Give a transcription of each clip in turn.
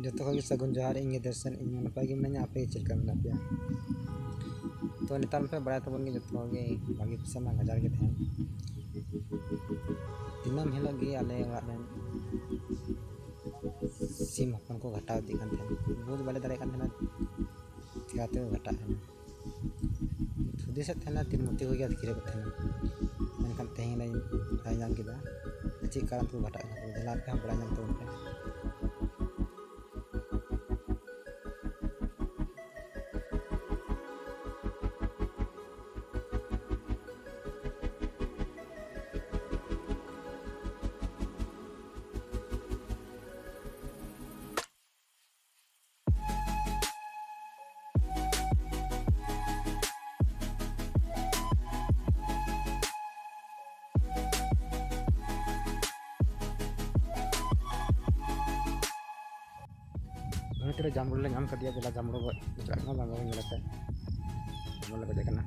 जो तो सगुन जोहार इन दर्शन इन नपाय मिना पे चलका मेना पे तो नेतार पे बड़ा तबन जो भागी पसंद गजार के तहन दिनम हिलोग गे आले ओरान सिम हपन को घटाव दी कान तहन बुझ बाले दारे कान तहन चिकाते घटा है खुदी से तहन तीन मोती हो गया धीरे को तहन मेनखान तेहे नहीं राय जान के दा अच्छी कारण को घटा जला पे बड़ा जान तो उनके तेरे जामुन ले नाम कर दिया जला जामुन को चढ़ना बांगा हो मिलता है जामुन लगा देखना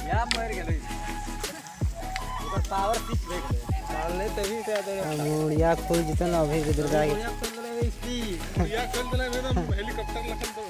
या मर गए ऊपर पावर पिच बैठ गए डालने तभी से मुड़िया खोल जितना अभी दुर्गा मुड़िया खोल दले स्पीड मुड़िया खोल दले एकदम हेलीकॉप्टर लखन तो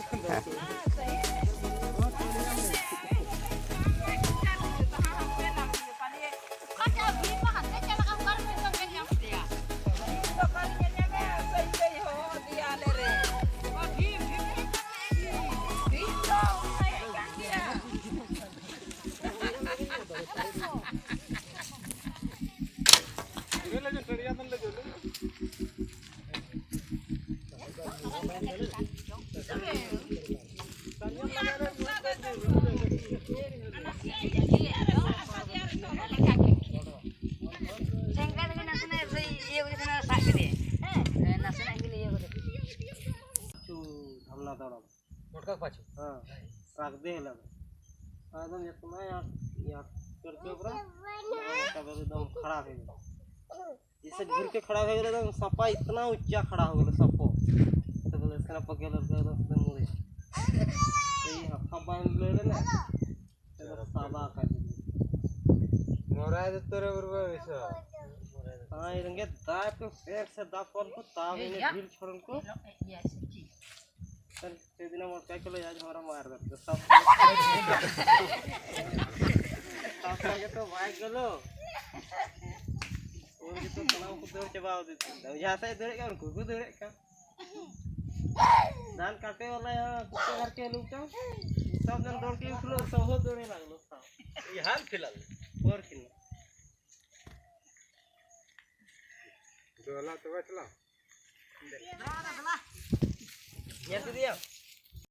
मोटका पाछू हां रख दे लग एकदम इतना यार करके पूरा तब एकदम खड़ा हो गया जैसे घूर के खड़ा हो गया एकदम सपा इतना ऊंचा खड़ा हो गया सपो तो बोले इसका पकेल एकदम मुड़े सही हफ्ता बांध ले ना तो साबा कर मोरा दे तोरे बरबर ऐसा हां इरंगे दाय पे पैर से दाप कर को ताव इने ढील छोड़न को सर से दिन मोर क्या किलो आज हमारा मार दे सब के तो भाग गेलो और ये तो तलाव को दौड़ चबाव दे यहां से दौड़ के उनको को दौड़ का धान काटे वाला कुत्ते घर के लोग तो सब जन दौड़ के उठलो सब हो दौड़े लागलो ये हाल फिलहाल और किन डोला तो बचला कैसे दिया